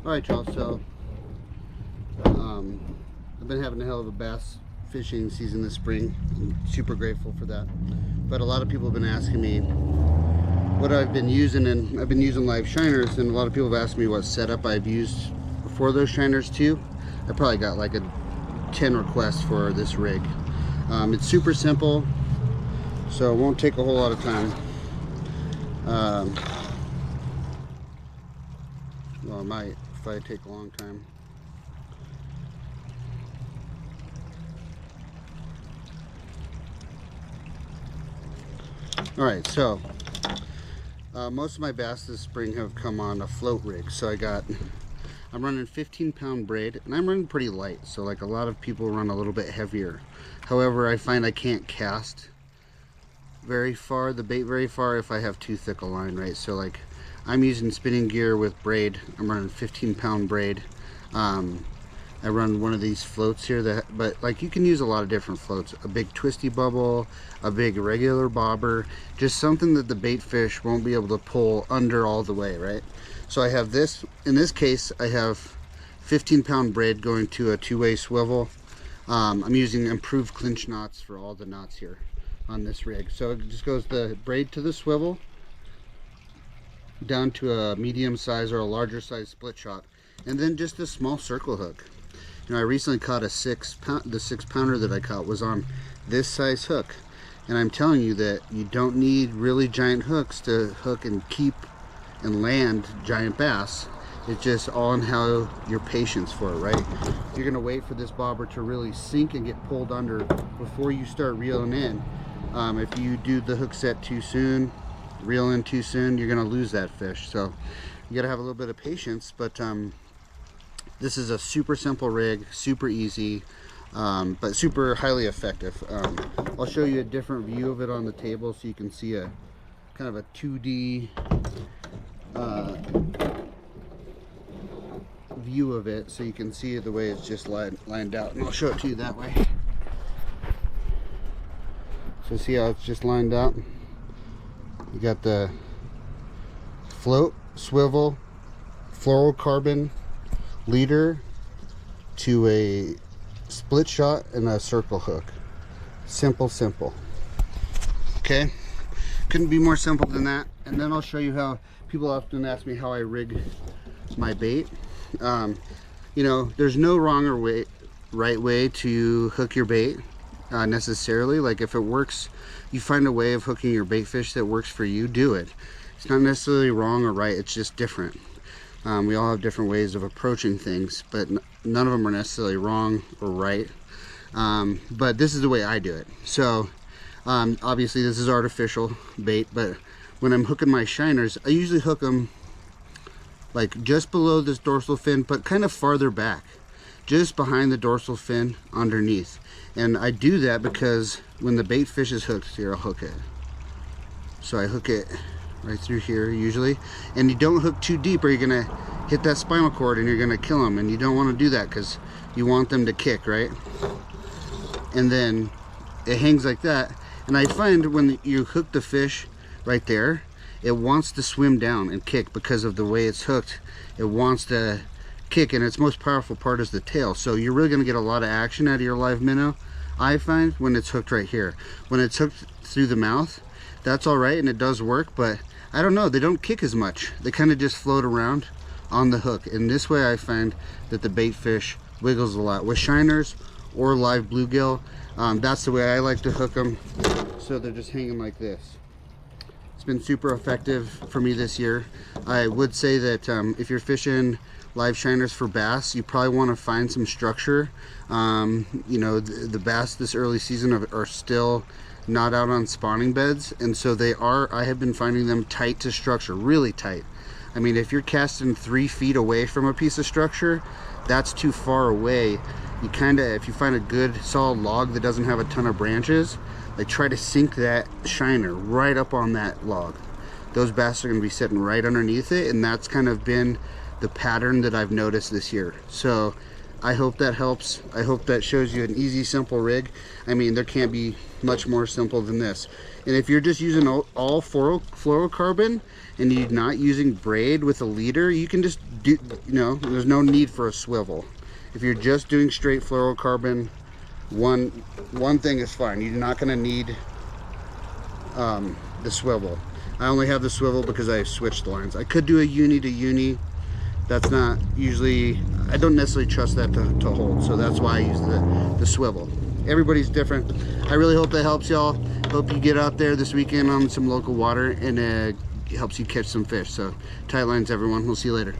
Alright, y'all, so I've been having a hell of a bass fishing season this spring. I'm super grateful for that. But a lot of people have been asking me what I've been using, and I've been using live shiners, and a lot of people have asked me what setup I've used for those shiners too. I probably got like 10 requests for this rig. It's super simple, so it won't take a whole lot of time. Well, it might if I take a long time. Alright, so most of my bass this spring have come on a float rig. So I'm running 15-pound braid, and I'm running pretty light, so like a lot of people run a little bit heavier. However, I find I can't cast very far, the bait very far, if I have too thick a line, right? So like I'm using spinning gear with braid. I'm running 15-pound braid. I run one of these floats here, but like you can use a lot of different floats. A big twisty bubble, a big regular bobber, just something that the bait fish won't be able to pull under all the way, right? So I have this, in this case, I have 15-pound braid going to a two-way swivel. I'm using improved clinch knots for all the knots here on this rig. So it just goes the braid to the swivel, down to a medium size or a larger size split shot, and then just a small circle hook. You know, I recently caught the 6-pounder that I caught was on this size hook, and I'm telling you that you don't need really giant hooks to hook and keep and land giant bass. It's just all in how your patience for it, right? You're gonna wait for this bobber to really sink and get pulled under before you start reeling in. If you do the hook set too soon, reel in too soon, you're gonna lose that fish. So you gotta have a little bit of patience, but this is a super simple rig, super easy, but super highly effective. I'll show you a different view of it on the table so you can see a kind of a 2D view of it, so you can see the way it's just lined out, and I'll show it to you that way. So see how it's just lined out? You got the float, swivel, fluorocarbon leader to a split shot and a circle hook. Simple. Okay, couldn't be more simple than that. And then I'll show you how people often ask me how I rig my bait. You know, there's no wrong or right way to hook your bait necessarily. Like if it works, you find a way of hooking your bait fish that works for you, do it. It's not necessarily wrong or right, it's just different. We all have different ways of approaching things, but none of them are necessarily wrong or right. But this is the way I do it. So obviously this is artificial bait, but when I'm hooking my shiners, I usually hook them like just below this dorsal fin, but kind of farther back, just behind the dorsal fin underneath. And I do that because when the bait fish is hooked, here I'll hook it. So I hook it right through here usually, and you don't hook too deep or you're gonna hit that spinal cord and you're gonna kill them, and you don't want to do that because you want them to kick, right? And then it hangs like that, and I find when you hook the fish right there, it wants to swim down and kick because of the way it's hooked. It wants to kick, and its most powerful part is the tail. So you're really going to get a lot of action out of your live minnow, I find, when it's hooked right here. When it's hooked through the mouth, that's all right, and it does work, but I don't know, they don't kick as much. They kind of just float around on the hook, and this way I find that the bait fish wiggles a lot. With shiners or live bluegill, that's the way I like to hook them, so they're just hanging like this. It's been super effective for me this year. I would say that if you're fishing live shiners for bass, you probably want to find some structure. You know, the bass this early season are still not out on spawning beds, and so I have been finding them tight to structure, really tight. I mean, if you're casting 3 feet away from a piece of structure, that's too far away. You kind of, if you find a good solid log that doesn't have a ton of branches, like try to sink that shiner right up on that log. Those bass are going to be sitting right underneath it, and that's kind of been the pattern that I've noticed this year. So I hope that helps. I hope that shows you an easy, simple rig. I mean, there can't be much more simple than this. And if you're just using all fluorocarbon and you're not using braid with a leader, you can just do, you know, there's no need for a swivel. If you're just doing straight fluorocarbon, one thing is fine. You're not going to need the swivel. I only have the swivel because I switched the lines. I could do a uni to uni. That's not usually, I don't necessarily trust that to hold, so that's why I use the swivel. Everybody's different. I really hope that helps y'all. Hope you get out there this weekend on some local water and it helps you catch some fish. So tight lines, everyone. We'll see you later.